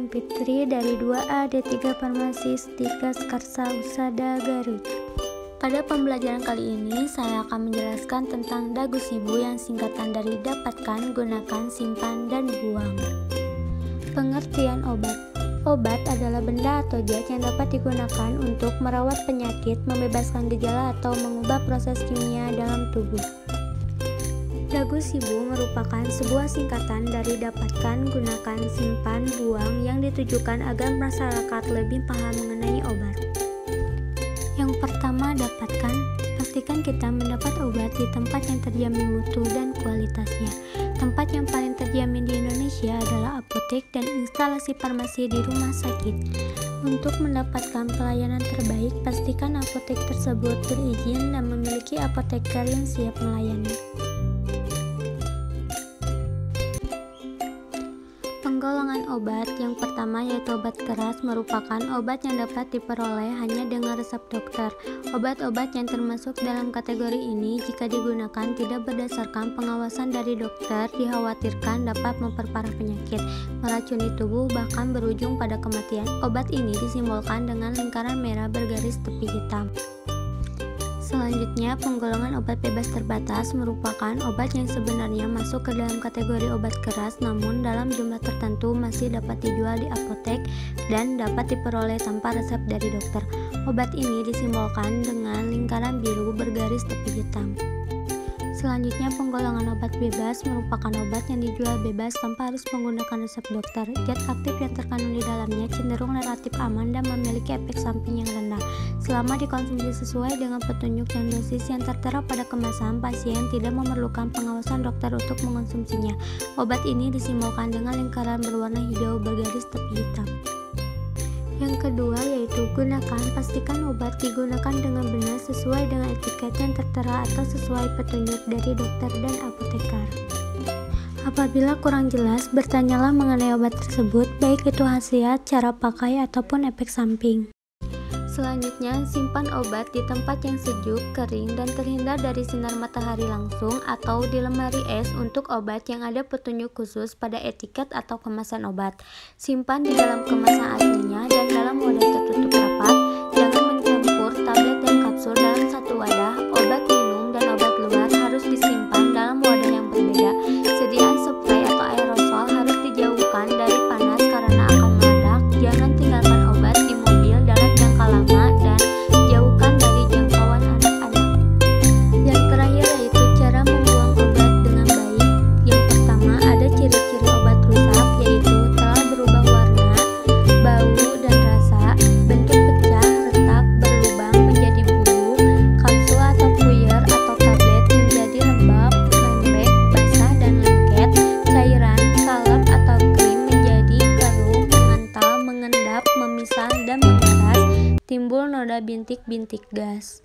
Rizwan Fitri dari 2A D3 Farmasi Stikes Karsa Husada Garut. Pada pembelajaran kali ini, saya akan menjelaskan tentang dagu sibu yang singkatan dari dapatkan, gunakan, simpan, dan buang. Pengertian obat. Obat adalah benda atau zat yang dapat digunakan untuk merawat penyakit, membebaskan gejala, atau mengubah proses kimia dalam tubuh. Dagu sibu merupakan sebuah singkatan dari dapatkan, gunakan, simpan, buang yang ditujukan agar masyarakat lebih paham mengenai obat. Yang pertama, dapatkan. Pastikan kita mendapat obat di tempat yang terjamin mutu dan kualitasnya. Tempat yang paling terjamin di Indonesia adalah apotek dan instalasi farmasi di rumah sakit. Untuk mendapatkan pelayanan terbaik, pastikan apotek tersebut berizin dan memiliki apoteker yang siap melayani. Penggolongan obat yang pertama yaitu obat keras merupakan obat yang dapat diperoleh hanya dengan resep dokter. Obat-obat yang termasuk dalam kategori ini jika digunakan tidak berdasarkan pengawasan dari dokter dikhawatirkan dapat memperparah penyakit, meracuni tubuh, bahkan berujung pada kematian. Obat ini disimbolkan dengan lingkaran merah bergaris tepi hitam. Selanjutnya, penggolongan obat bebas terbatas merupakan obat yang sebenarnya masuk ke dalam kategori obat keras namun dalam jumlah tertentu masih dapat dijual di apotek dan dapat diperoleh tanpa resep dari dokter. Obat ini disimbolkan dengan lingkaran biru bergaris tepi hitam. Selanjutnya, penggolongan obat bebas merupakan obat yang dijual bebas tanpa harus menggunakan resep dokter. Zat aktif yang terkandung di dalamnya cenderung relatif aman dan memiliki efek samping yang rendah. Selama dikonsumsi sesuai dengan petunjuk dan dosis yang tertera pada kemasan, pasien tidak memerlukan pengawasan dokter untuk mengonsumsinya. Obat ini disimbolkan dengan lingkaran berwarna hijau bergaris tepi hitam. Yang kedua yaitu gunakan. Pastikan obat digunakan dengan benar sesuai dengan etiket yang tertera atau sesuai petunjuk dari dokter dan apoteker. Apabila kurang jelas, bertanyalah mengenai obat tersebut, baik itu khasiat, cara pakai, ataupun efek samping. Selanjutnya, simpan obat di tempat yang sejuk, kering, dan terhindar dari sinar matahari langsung atau di lemari es untuk obat yang ada petunjuk khusus pada etiket atau kemasan obat. Simpan di dalam kemasan aslinya dan dalam wadah tertutup rapat. Jangan mencampur tablet dan kapsul dalam satu wadah. Obat minum dan obat luar harus disimpan dalam wadah yang berbeda. Sediaan spray atau aerosol harus dijauhkan dari panas karena akan meledak. Jangan tinggalkan obat di mobil dalam jangka lama dan jauhkan dari jangkauan anak-anak. Yang terakhir yaitu cara membuang obat dengan baik. Yang pertama, ada ciri-ciri obat rusak yaitu telah berubah warna, bau, dan rasa, bentuk pecah, retak, berlubang, menjadi bulu, kapsul atau puyer atau tablet menjadi lembab, lembek, basah, dan lengket, cairan, salep atau krim menjadi keruh, mengental, mengendap, memisah, dan mengeras, timbul noda bintik-bintik gas.